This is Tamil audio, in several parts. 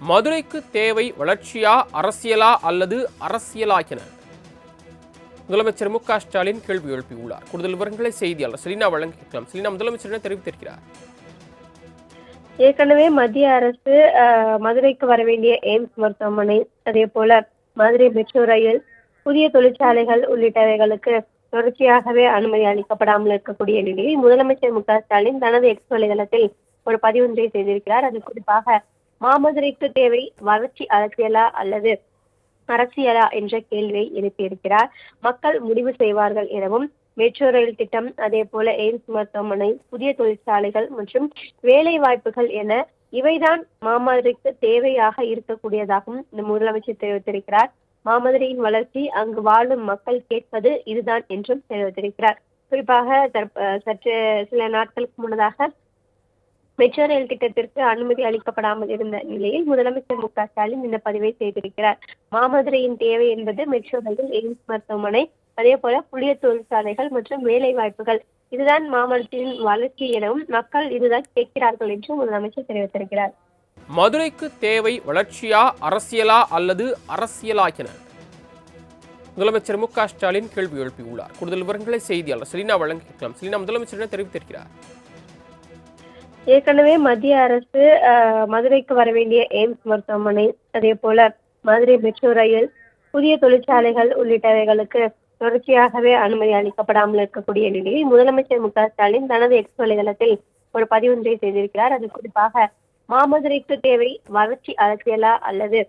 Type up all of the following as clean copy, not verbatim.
மதுரைக்கு தேவை வளர்ச்சியா, அரசியலா அல்லது அரசியலா என முதலமைச்சர் மு.க.ஸ்டாலின் கேள்வி எழுப்பியுள்ளார். கூடுதல் விவரங்களை செய்தியாளர் செலினா வழங்க கேட்கலாம். செலினா, முதலமைச்சர் என்ன தெரிவித்திருக்கிறார்? ஏற்கனவே மத்திய அரசு மதுரைக்கு வர வேண்டிய எய்ம்ஸ் மருத்துவமனை, அதே போல மதுரை மெட்ரோ ரயில், புதிய தொழிற்சாலைகள் உள்ளிட்டவைகளுக்கு தொடர்ச்சியாகவே அனுமதி அளிக்கப்படாமல் இருக்கக்கூடிய நிலையில் முதலமைச்சர் மு.க.ஸ்டாலின் தனது எக்ஸ் வலைதளத்தில் ஒரு பதிவொன்றை செய்திருக்கிறார். அது குறிப்பாக மாமதுரைக்கு தேவை வளர்ச்சி அரசியலா அல்லது அரசியலா என்ற கேள்வியை எழுப்பியிருக்கிறார். மக்கள் முடிவு செய்வார்கள் எனவும், மெட்ரோ ரயில் திட்டம், அதே போல எய்ம்ஸ் மருத்துவமனை, புதிய தொழிற்சாலைகள் மற்றும் வேலை வாய்ப்புகள் என இவைதான் மாமதுரைக்கு தேவையாக இருக்கக்கூடியதாகவும் இந்த முதலமைச்சர் தெரிவித்திருக்கிறார். மாமதுரையின் வளர்ச்சி அங்கு வாழும் மக்கள் கேட்பது இதுதான் என்றும் தெரிவித்திருக்கிறார். குறிப்பாக சற்று சில நாட்களுக்கு முன்னதாக மெட்ரோ ரயில் திட்டத்திற்கு அனுமதி அளிக்கப்படாமல் இருந்த நிலையில் முதலமைச்சர் மு.க.ஸ்டாலின் இந்த பதிவை செய்திருக்கிறார். மாமதுரையின் தேவை என்பது மெட்ரோ ரயில், எய்ம்ஸ் மருத்துவமனை, அதே போல புதிய தொழிற்சாலைகள் மற்றும் வேலை வாய்ப்புகள். இதுதான் மாமதுரையின் வளர்ச்சி எனவும் மக்கள் இதுதான் கேட்கிறார்கள் என்றும் முதலமைச்சர் தெரிவித்திருக்கிறார். மதுரைக்கு தேவை வளர்ச்சியா, அரசியலா அல்லது அரசியலா என முதலமைச்சர் மு.க.ஸ்டாலின் கேள்வி எழுப்பியுள்ளார். கூடுதல் விவரங்களை செய்தியாளர் செலினா வழங்க கேட்கலாம். செலினா, முதலமைச்சர் என்ன தெரிவித்திருக்கிறார்? ஏற்கனவே மத்திய அரசு மதுரைக்கு வர வேண்டிய எய்ம்ஸ் மருத்துவமனை, அதே போல மதுரை மெட்ரோ ரயில், புதிய தொழிற்சாலைகள் உள்ளிட்டவைகளுக்கு தொடர்ச்சியாகவே அனுமதி அளிக்கப்படாமல் இருக்கக்கூடிய நிலையில் முதலமைச்சர் மு.க.ஸ்டாலின் தனது எக்ஸ் வலைதளத்தில் ஒரு பதிவொன்றை செய்திருக்கிறார். அது குறிப்பாக மாமதுரைக்கு தேவை வளர்ச்சி அரசியலா அல்லது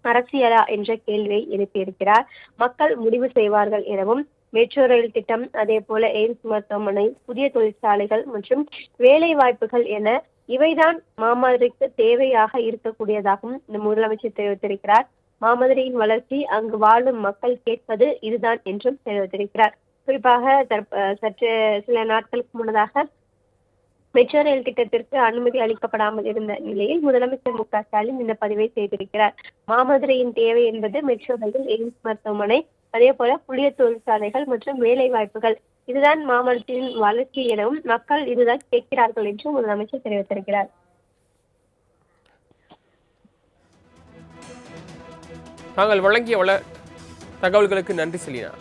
அரசியலா என்ற கேள்வியை எழுப்பியிருக்கிறார். மக்கள் முடிவு செய்வார்கள் எனவும், மெட்ரோ ரயில் திட்டம், அதே போல எய்ம்ஸ் மருத்துவமனை, புதிய தொழிற்சாலைகள் மற்றும் வேலை வாய்ப்புகள் என இவைதான் மாமதுரைக்கு தேவையாக இருக்கக்கூடியதாகவும் இந்த முதலமைச்சர் தெரிவித்திருக்கிறார். மாமதுரையின் வளர்ச்சி அங்கு வாழும் மக்கள் கேட்பது இதுதான் என்றும் தெரிவித்திருக்கிறார். குறிப்பாக சற்று சில நாட்களுக்கு முன்னதாக மெட்ரோ ரயில் திட்டத்திற்கு அனுமதி அளிக்கப்படாமல் இருந்த நிலையில் முதலமைச்சர் மு.க.ஸ்டாலின் இந்த பதிவை செய்திருக்கிறார். மாமதுரையின் தேவை என்பது மெட்ரோ ரயில், எய்ம்ஸ் மருத்துவமனை, அதே போல புதிய தொழிற்சாலைகள் மற்றும் வேலை வாய்ப்புகள். இதுதான் மாமதுரையின் வளர்ச்சி எனவும் மக்கள் இதுதான் கேட்கிறார்கள் என்றும் முதலமைச்சர் தெரிவித்திருக்கிறார். தாங்கள் வழங்கிய தகவல்களுக்கு நன்றி செலினா.